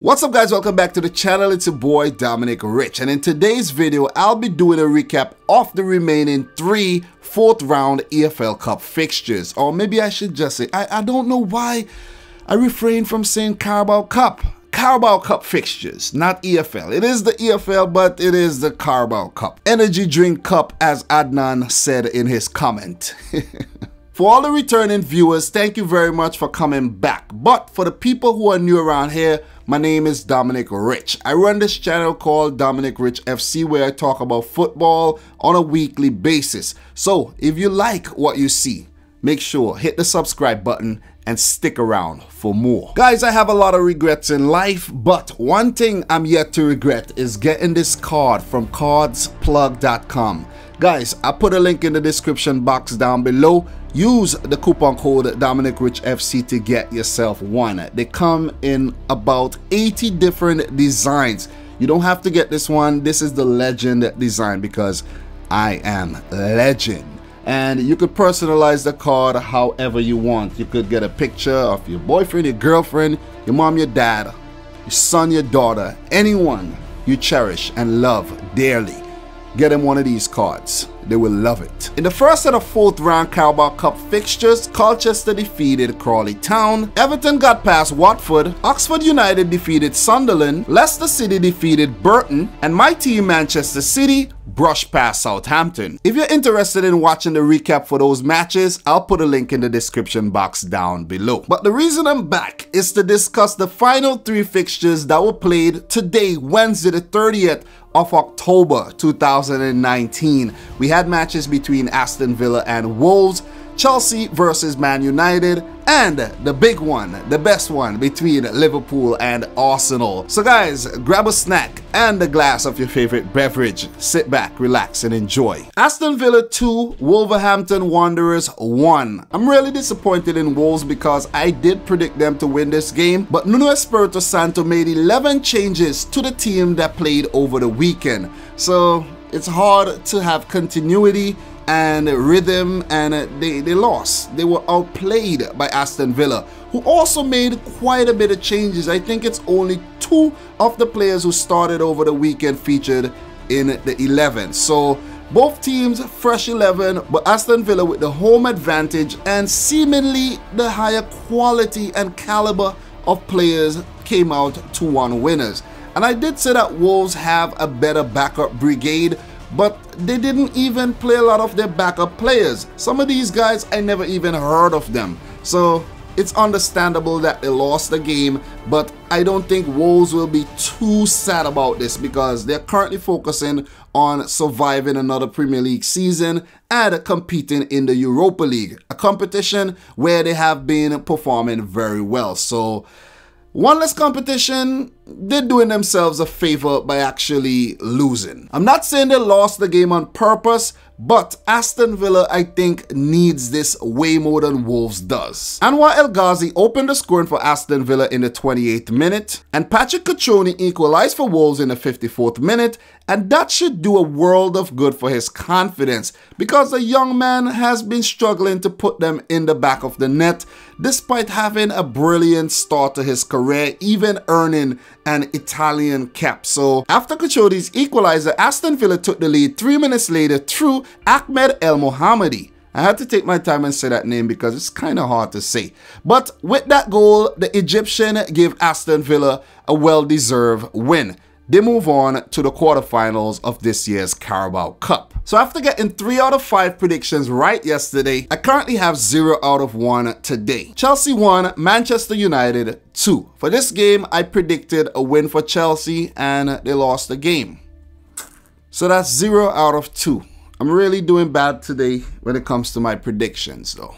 What's up guys, welcome back to the channel. It's your boy Dominic Rich, and in today's video I'll be doing a recap of the remaining 3 fourth round EFL Cup fixtures, or maybe I should just say, I don't know why I refrain from saying Carabao Cup fixtures, not EFL. It is the EFL, but it is the Carabao Cup. Energy drink cup, as Adnan said in his comment. For all the returning viewers, thank you very much for coming back. But for the people who are new around here, my name is Dominic Rich. I run this channel called Dominic Rich FC where I talk about football on a weekly basis. So if you like what you see, make sure hit the subscribe button and stick around for more. Guys, I have a lot of regrets in life, but one thing I'm yet to regret is getting this card from cardsplug.com. Guys, I put a link in the description box down below. Use the coupon code dominicrichfc to get yourself one. They come in about 80 different designs. You don't have to get this one. This is the legend design because I am legend. And you could personalize the card however you want. You could get a picture of your boyfriend, your girlfriend, your mom, your dad, your son, your daughter, anyone you cherish and love dearly. Get them one of these cards. They will love it. In the first set of fourth round Carabao Cup fixtures, Colchester defeated Crawley Town, Everton got past Watford, Oxford United defeated Sunderland, Leicester City defeated Burton, and my team Manchester City brushed past Southampton. If you're interested in watching the recap for those matches, I'll put a link in the description box down below. But the reason I'm back is to discuss the final 3 fixtures that were played today, Wednesday the 30th of October 2019. We had matches between Aston Villa and Wolves, Chelsea versus Man United, and the big one, the best one, between Liverpool and Arsenal. So guys, grab a snack and a glass of your favorite beverage. Sit back, relax, and enjoy. Aston Villa 2, Wolverhampton Wanderers 1. I'm really disappointed in Wolves because I did predict them to win this game, but Nuno Espirito Santo made 11 changes to the team that played over the weekend. So it's hard to have continuity and rhythm, and they lost. They were outplayed by Aston Villa, who also made quite a bit of changes. I think it's only 2 of the players who started over the weekend featured in the 11. So both teams fresh 11, but Aston Villa with the home advantage and seemingly the higher quality and caliber of players came out 2-1 winners. And I did say that Wolves have a better backup brigade, but they didn't even play a lot of their backup players. Some of these guys, I never even heard of them. So it's understandable that they lost the game, but I don't think Wolves will be too sad about this because they're currently focusing on surviving another Premier League season and competing in the Europa League, a competition where they have been performing very well. So one less competition, they're doing themselves a favor by actually losing. I'm not saying they lost the game on purpose, but Aston Villa, I think, needs this way more than Wolves does. Anwar El Ghazi opened the scoring for Aston Villa in the 28th minute, and Patrick Cutrone equalized for Wolves in the 54th minute, and that should do a world of good for his confidence because the young man has been struggling to put them in the back of the net despite having a brilliant start to his career, even earning an Italian cap. So after Cutrone's equalizer, Aston Villa took the lead 3 minutes later through Ahmed El Mohammadi. I had to take my time and say that name because it's kind of hard to say. But with that goal, the Egyptian gave Aston Villa a well-deserved win. They move on to the quarterfinals of this year's Carabao Cup. So after getting 3 out of 5 predictions right yesterday, I currently have 0 out of 1 today. Chelsea 1, Manchester United 2. For this game, I predicted a win for Chelsea and they lost the game. So that's 0 out of 2. I'm really doing bad today when it comes to my predictions though.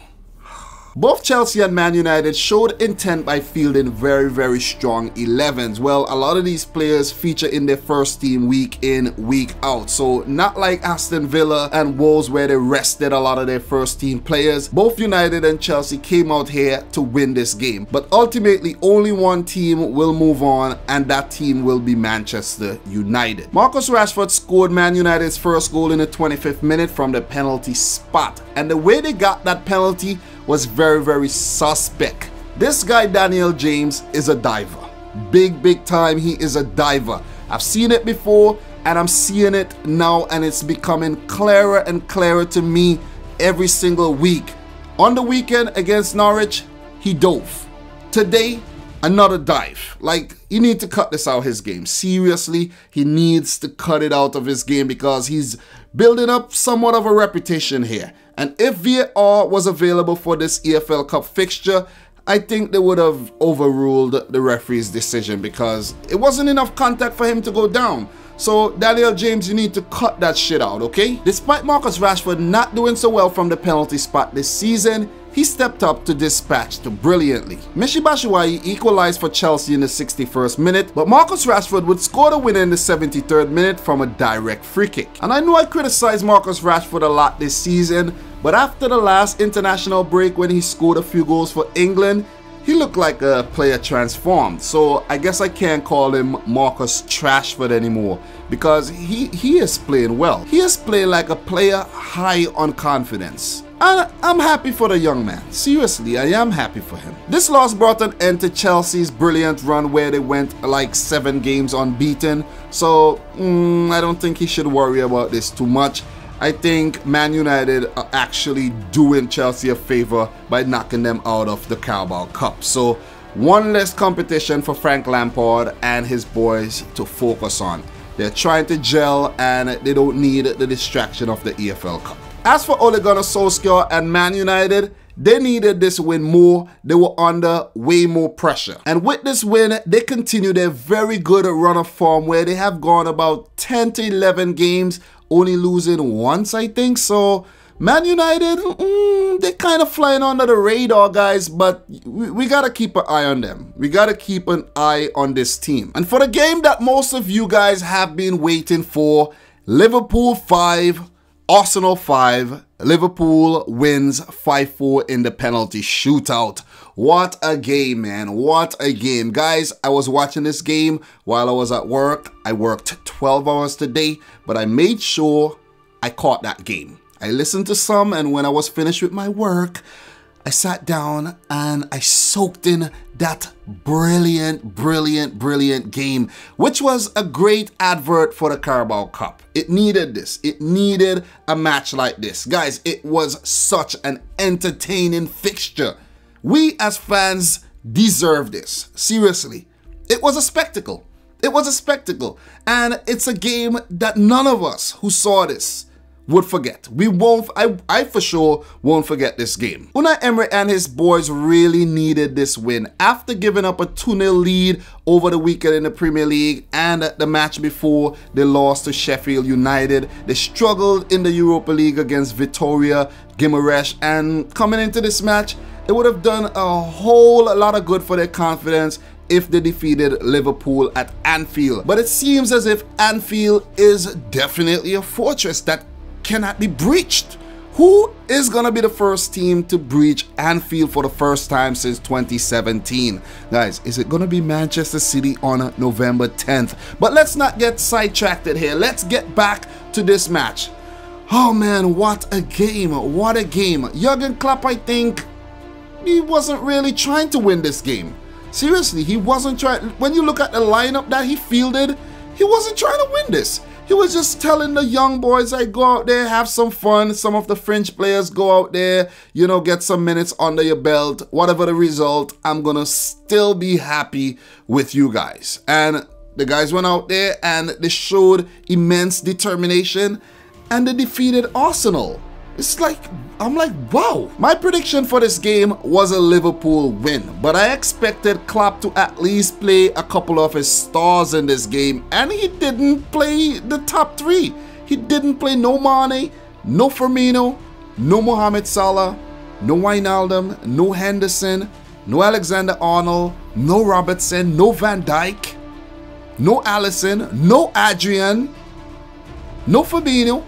Both Chelsea and Man United showed intent by fielding very strong 11s. Well, a lot of these players feature in their first team week in, week out. So not like Aston Villa and Wolves where they rested a lot of their first team players. Both United and Chelsea came out here to win this game. But ultimately, only one team will move on, and that team will be Manchester United. Marcus Rashford scored Man United's first goal in the 25th minute from the penalty spot. And the way they got that penalty was very suspect. This guy Daniel James is a diver. big time. He is a diver. I've seen it before and I'm seeing it now, and it's becoming clearer and clearer to me every single week. On the weekend against Norwich, he dove. Today, another dive. Like, he needs to cut this out of his game. Seriously, he needs to cut it out of his game because he's building up somewhat of a reputation here. And if VAR was available for this EFL Cup fixture, I think they would have overruled the referee's decision because it wasn't enough contact for him to go down. So, Daniel James, you need to cut that shit out, okay? Despite Marcus Rashford not doing so well from the penalty spot this season, he stepped up to dispatch brilliantly. Michy Batshuayi equalized for Chelsea in the 61st minute, but Marcus Rashford would score the winner in the 73rd minute from a direct free kick. And I know I criticized Marcus Rashford a lot this season, but after the last international break when he scored a few goals for England, he looked like a player transformed. So I guess I can't call him Marcus Trashford anymore because he is playing well. He is playing like a player high on confidence. And I'm happy for the young man. Seriously, I am happy for him. This loss brought an end to Chelsea's brilliant run where they went like 7 games unbeaten. So I don't think he should worry about this too much. I think Man United are actually doing Chelsea a favor by knocking them out of the Carabao Cup. So one less competition for Frank Lampard and his boys to focus on. They're trying to gel and they don't need the distraction of the EFL Cup. As for Ole Gunnar Solskjaer and Man United, they needed this win more. They were under way more pressure. And with this win, they continue their very good run of form where they have gone about 10 to 11 games, only losing once, I think. So Man United, they're kind of flying under the radar, guys, but we got to keep an eye on them. We got to keep an eye on this team. And for the game that most of you guys have been waiting for, Liverpool 5, Arsenal 5, Liverpool wins 5-4 in the penalty shootout. What a game, man. What a game. Guys, I was watching this game while I was at work. I worked 12 hours today, but I made sure I caught that game. I listened to some, and when I was finished with my work, I sat down and I soaked in that brilliant game, which was a great advert for the Carabao Cup. It needed this. It needed a match like this. Guys, it was such an entertaining fixture. We as fans deserve this. Seriously. It was a spectacle. It was a spectacle. And it's a game that none of us who saw this would forget. We won't, I for sure won't forget this game. Unai Emery and his boys really needed this win after giving up a 2-0 lead over the weekend in the Premier League and the match before they lost to Sheffield United. They struggled in the Europa League against Vitoria Guimaraes, and coming into this match, it would have done a whole lot of good for their confidence if they defeated Liverpool at Anfield. But it seems as if Anfield is definitely a fortress that cannot be breached. Who is gonna be the first team to breach Anfield for the first time since 2017? Guys, is it gonna be Manchester City on November 10th? But let's not get sidetracked here. Let's get back to this match. Oh man, what a game. What a game. Jurgen Klopp, I think he wasn't really trying to win this game. Seriously, he wasn't trying. When you look at the lineup that he fielded, he wasn't trying to win this. He was just telling the young boys, like, go out there, have some fun. Some of the French players go out there, you know, get some minutes under your belt. Whatever the result, I'm gonna still be happy with you guys. And the guys went out there and they showed immense determination and they defeated Arsenal. It's like, I'm like, wow. My prediction for this game was a Liverpool win, but I expected Klopp to at least play a couple of his stars in this game, and he didn't play the top 3. He didn't play no Mane, no Firmino, no Mohamed Salah, no Wijnaldum, no Henderson, no Alexander-Arnold, no Robertson, no Van Dijk, no Alisson, no Adrian, no Fabinho.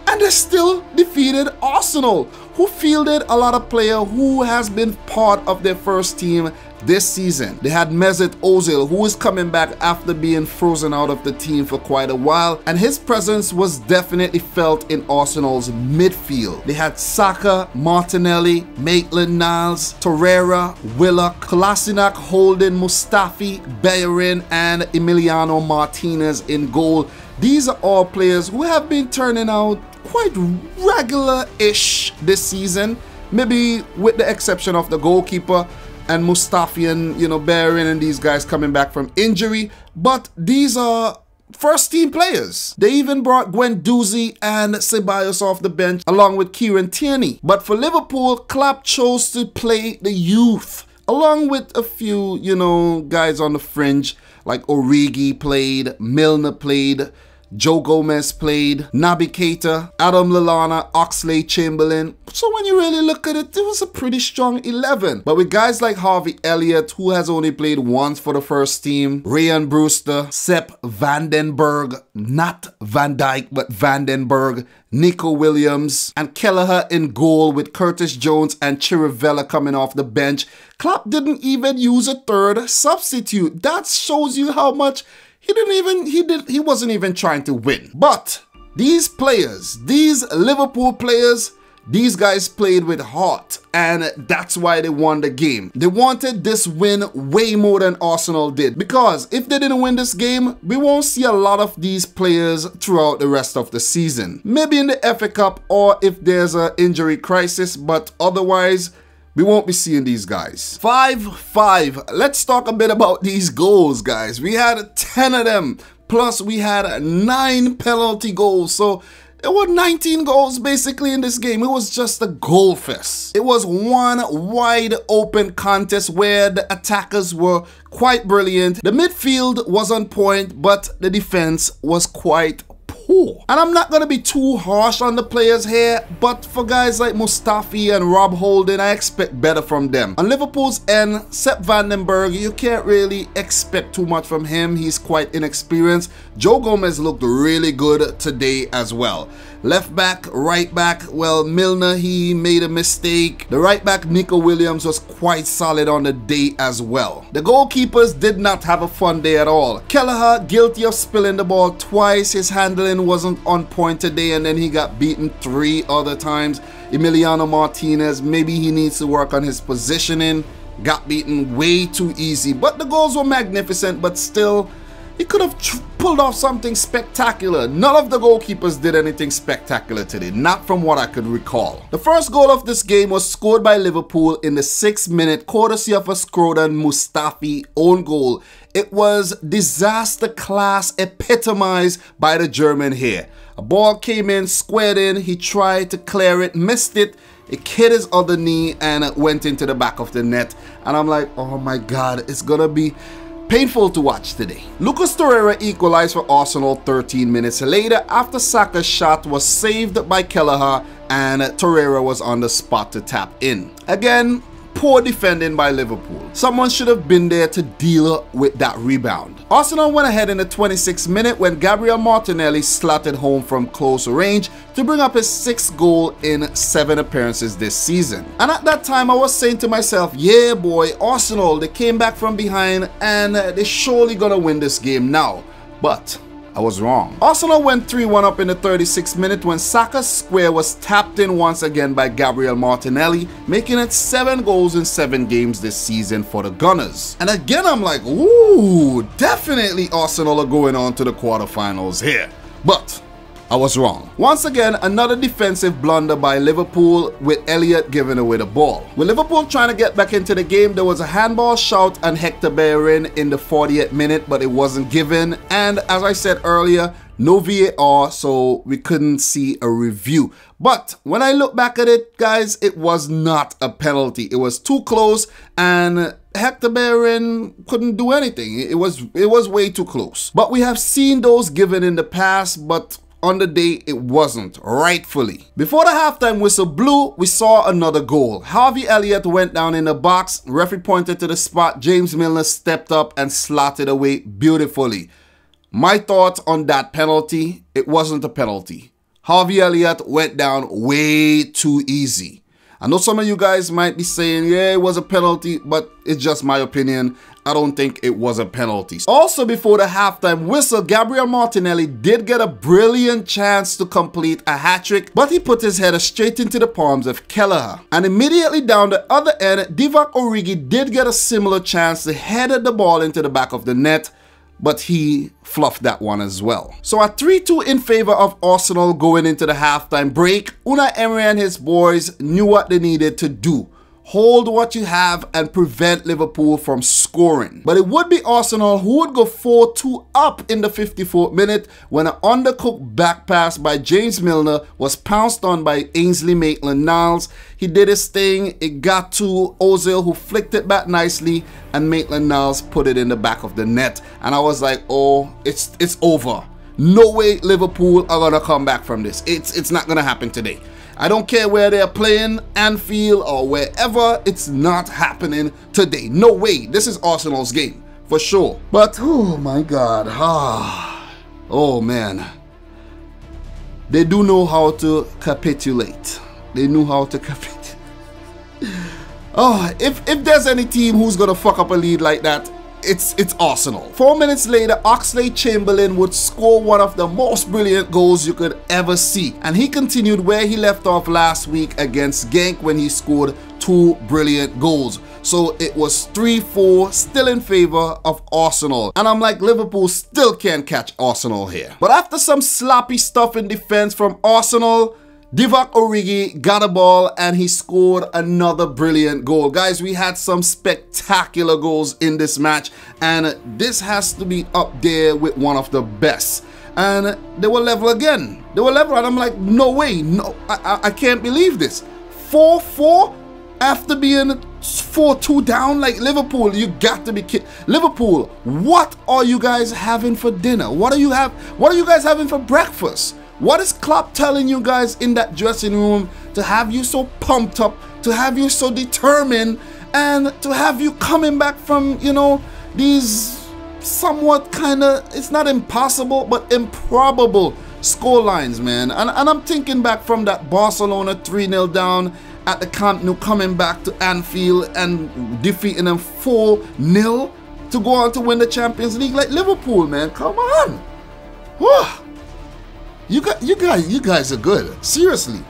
And they still defeated Arsenal, who fielded a lot of players who has been part of their first team this season. They had Mesut Ozil, who is coming back after being frozen out of the team for quite a while, and his presence was definitely felt in Arsenal's midfield. They had Saka, Martinelli, Maitland-Niles, Torreira, Willock, Kolasinac, Holden, Mustafi, Bellerin, and Emiliano Martinez in goal. These are all players who have been turning out quite regular-ish this season, maybe with the exception of the goalkeeper and Mustafi and, you know, Bellerin and these guys coming back from injury, but these are first team players. They even brought Guendouzi and Ceballos off the bench along with Kieran Tierney. But for Liverpool, Klopp chose to play the youth along with a few, you know, guys on the fringe like Origi played, Milner played, Joe Gomez played, Naby Keita, Adam Lallana, Oxlade-Chamberlain. So when you really look at it, it was a pretty strong 11. But with guys like Harvey Elliott, who has only played once for the first team, Ryan Brewster, Sepp Vandenberg, not Van Dijk, but Vandenberg, Nico Williams, and Kelleher in goal with Curtis Jones and Chirivella coming off the bench, Klopp didn't even use a third substitute. That shows you how much he wasn't even trying to win. But these players, these Liverpool players, these guys played with heart, and that's why they won the game. They wanted this win way more than Arsenal did, because if they didn't win this game, we won't see a lot of these players throughout the rest of the season. Maybe in the FA Cup or if there's an injury crisis, but otherwise, we won't be seeing these guys. 5-5. Let's talk a bit about these goals, guys. We had 10 of them, plus we had 9 penalty goals. So there were 19 goals basically in this game. It was just a goal fest. It was one wide open contest where the attackers were quite brilliant. The midfield was on point, but the defense was quite poor. And I'm not going to be too harsh on the players here, but for guys like Mustafi and Rob Holding, I expect better from them. On Liverpool's end, Sepp Vandenberg, you can't really expect too much from him. He's quite inexperienced. Joe Gomez looked really good today as well. Left back, right back, well, Milner, he made a mistake. The right back, Nico Williams, was quite solid on the day as well. The goalkeepers did not have a fun day at all. Kelleher, guilty of spilling the ball twice. His handling wasn't on point today, and then he got beaten 3 other times. Emiliano Martinez, maybe he needs to work on his positioning. Got beaten way too easy, but the goals were magnificent, but still, he could have pulled off something spectacular. None of the goalkeepers did anything spectacular today, not from what I could recall. The first goal of this game was scored by Liverpool in the 6th minute, courtesy of a Scrodan Mustafi own goal. It was disaster class epitomized by the German here. A ball came in, squared in, he tried to clear it, missed it. It hit his other knee and it went into the back of the net. And I'm like, oh my God, it's gonna be painful to watch today. Lucas Torreira equalized for Arsenal 13 minutes later after Saka's shot was saved by Kelleher and Torreira was on the spot to tap in. Again, poor defending by Liverpool. Someone should have been there to deal with that rebound. Arsenal went ahead in the 26th minute when Gabriel Martinelli slotted home from close range to bring up his 6th goal in 7 appearances this season. And at that time I was saying to myself, yeah boy, Arsenal, they came back from behind and they're surely gonna win this game now. But I was wrong. Arsenal went 3-1 up in the 36th minute when Saka's square was tapped in once again by Gabriel Martinelli, making it 7 goals in 7 games this season for the Gunners. And again, I'm like, ooh, definitely Arsenal are going on to the quarterfinals here. But I was wrong. Once again, another defensive blunder by Liverpool with Elliott giving away the ball. With Liverpool trying to get back into the game, there was a handball shout on Hector Bellerin in the 40th minute, but it wasn't given. And as I said earlier, no VAR, so we couldn't see a review. But when I look back at it, guys, it was not a penalty. It was too close and Hector Bellerin couldn't do anything. It was way too close. But we have seen those given in the past, but on the day it wasn't, rightfully. Before the halftime whistle blew, we saw another goal. Harvey Elliott went down in the box, referee pointed to the spot, James Milner stepped up and slotted away beautifully. My thoughts on that penalty, it wasn't a penalty. Harvey Elliott went down way too easy. I know some of you guys might be saying, yeah, it was a penalty, but it's just my opinion. I don't think it was a penalty. Also, before the halftime whistle, Gabriel Martinelli did get a brilliant chance to complete a hat-trick, but he put his header straight into the palms of Kelleher. And immediately down the other end, Divock Origi did get a similar chance to head the ball into the back of the net, but he fluffed that one as well. So a 3-2 in favor of Arsenal going into the halftime break. Unai Emery and his boys knew what they needed to do. Hold what you have and prevent Liverpool from scoring. But it would be Arsenal who would go 4-2 up in the 54th minute when an undercooked back pass by James Milner was pounced on by Ainsley Maitland-Niles. He did his thing, it got to Ozil, who flicked it back nicely, and Maitland-Niles put it in the back of the net. And I was like, oh, it's over. No way Liverpool are gonna come back from this. It's not gonna happen today. I don't care where they're playing, Anfield or wherever, it's not happening today. No way. This is Arsenal's game, for sure. But, oh my God. Oh man. They do know how to capitulate. They know how to capitulate. Oh, if there's any team who's gonna fuck up a lead like that, it's Arsenal. 4 minutes later, Oxlade-Chamberlain would score one of the most brilliant goals you could ever see. And he continued where he left off last week against Genk when he scored 2 brilliant goals. So it was 3-4, still in favor of Arsenal. And I'm like, Liverpool still can't catch Arsenal here. But after some sloppy stuff in defense from Arsenal, Divock Origi got a ball and he scored another brilliant goal. Guys, we had some spectacular goals in this match, and this has to be up there with one of the best. And they were level again. They were level, and I'm like, no way, no, I can't believe this. 4-4 after being 4-2 down. Like, Liverpool, you got to be kidding. Liverpool, what are you guys having for dinner? What are you guys having for breakfast? What is Klopp telling you guys in that dressing room to have you so pumped up, to have you so determined, and to have you coming back from, you know, these somewhat kind of, it's not impossible, but improbable score lines, man. And I'm thinking back from that Barcelona 3-0 down at the Camp Nou, coming back to Anfield and defeating them 4-0 to go on to win the Champions League. Like, Liverpool, man, come on. Whew. You guys are good. Seriously.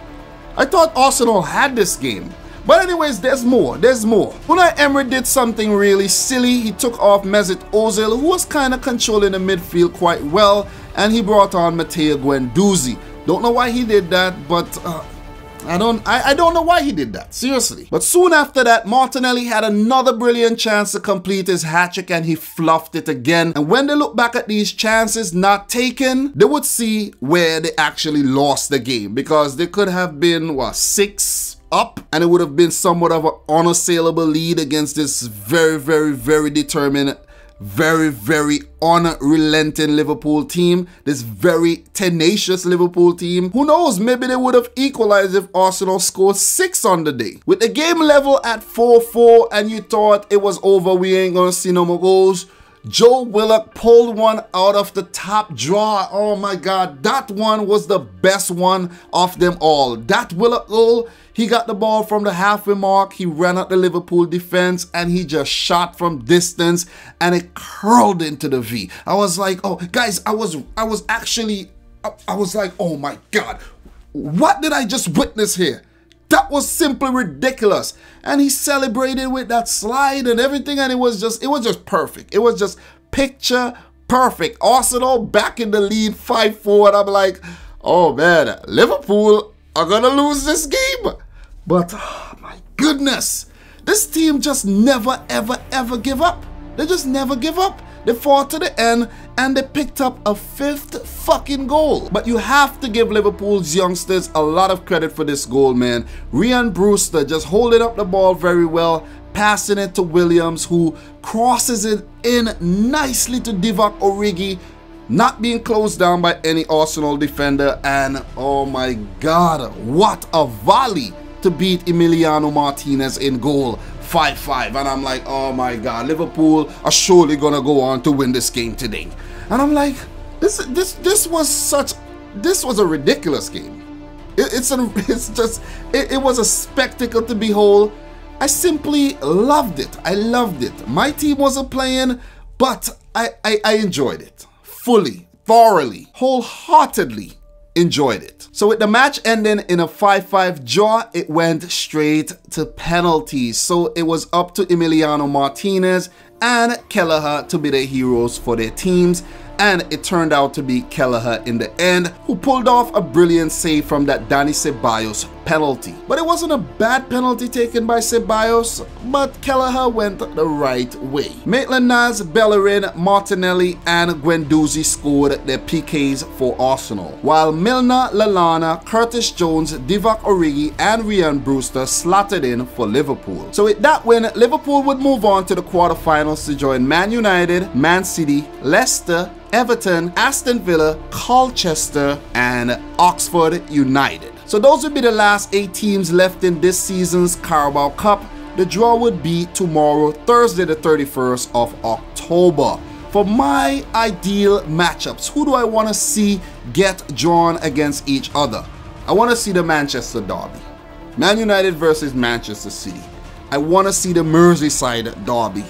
I thought Arsenal had this game. But anyways, there's more. There's more. Unai Emery did something really silly. He took off Mesut Ozil, who was kind of controlling the midfield quite well, and he brought on Matteo Guendouzi. Don't know why he did that, but I don't know why he did that, seriously. But soon after that, Martinelli had another brilliant chance to complete his hat-trick, and he fluffed it again. And when they look back at these chances not taken, they would see where they actually lost the game, because they could have been, what, 6 up, and it would have been somewhat of an unassailable lead against this very, very, very determined, very, very unrelenting Liverpool team, this very tenacious Liverpool team. Who knows, maybe they would have equalized if Arsenal scored 6 on the day. With the game level at 4-4 and you thought it was over, we ain't gonna see no more goals, Joe Willock pulled one out of the top drawer. Oh my God, that one was the best one of them all. That Willock goal, he got the ball from the halfway mark, he ran at the Liverpool defense, and he just shot from distance, and it curled into the V. I was like, oh guys, I was like, oh my God, what did I just witness here? That was simply ridiculous. And he celebrated with that slide and everything, and it was just perfect. It was just picture perfect. Arsenal back in the lead 5-4, and I'm like, oh man, Liverpool are gonna lose this game. But oh my goodness, this team just never ever give up. They just never give up. They fought to the end, and they picked up a 5th fucking goal. But you have to give Liverpool's youngsters a lot of credit for this goal, man. Ryan Brewster just holding up the ball very well, passing it to Williams, who crosses it in nicely to Divock Origi, not being closed down by any Arsenal defender. And oh my God, what a volley to beat Emiliano Martinez in goal. 5-5, and I'm like, oh my God, Liverpool are surely gonna go on to win this game today. And I'm like, this was a ridiculous game. It was a spectacle to behold. I simply loved it. I loved it. My team wasn't playing, but I enjoyed it fully, thoroughly, wholeheartedly enjoyed it. So with the match ending in a 5-5 draw, it went straight to penalties. So it was up to Emiliano Martinez and Kelleher to be the heroes for their teams. And it turned out to be Kelleher in the end, who pulled off a brilliant save from that Dani Ceballos penalty. But it wasn't a bad penalty taken by Ceballos, but Kelleher went the right way. Maitland-Niles, Bellerin, Martinelli, and Guendouzi scored their PKs for Arsenal, while Milner, Lallana, Curtis Jones, Divock Origi, and Ryan Brewster slotted in for Liverpool. So with that win, Liverpool would move on to the quarterfinals to join Man United, Man City, Leicester, Everton, Aston Villa, Colchester, and Oxford United. So those would be the last 8 teams left in this season's Carabao Cup. The draw would be tomorrow, Thursday the 31st of October. For my ideal matchups, who do I want to see get drawn against each other? I want to see the Manchester derby. Man United versus Manchester City. I want to see the Merseyside derby.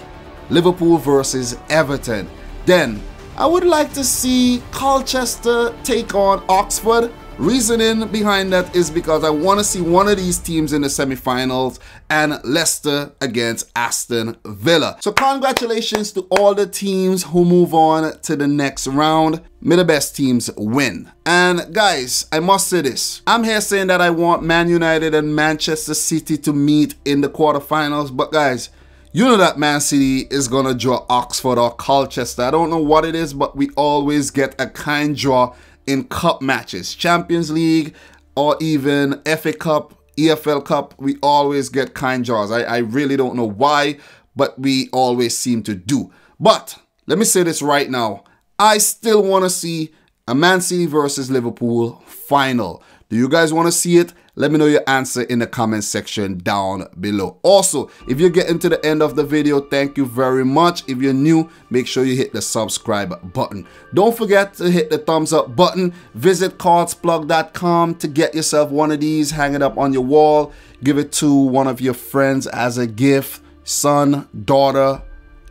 Liverpool versus Everton. Then I would like to see Colchester take on Oxford. Reasoning behind that is because I want to see one of these teams in the semi-finals, and Leicester against Aston Villa. So congratulations to all the teams who move on to the next round. May the best teams win. And guys, I must say this. I'm here saying that I want Man United and Manchester City to meet in the quarterfinals, but guys, you know that Man City is going to draw Oxford or Colchester. I don't know what it is, but we always get a kind draw in cup matches. Champions League or even FA Cup, EFL Cup, we always get kind draws. I really don't know why, but we always seem to do. But let me say this right now. I still want to see a Man City versus Liverpool final. Do you guys want to see it? Let me know your answer in the comment section down below. Also, if you're getting to the end of the video, thank you very much. If you're new, make sure you hit the subscribe button. Don't forget to hit the thumbs up button. Visit cardsplug.com to get yourself one of these, hang it up on your wall. Give it to one of your friends as a gift, son, daughter,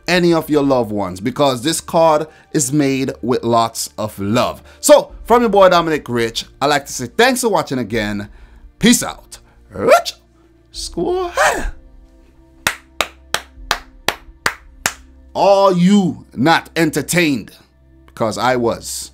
any of your loved ones, because this card is made with lots of love. So, from your boy Dominic Rich, I'd like to say thanks for watching again. Peace out. Rich Squad. Are you not entertained? Because I was.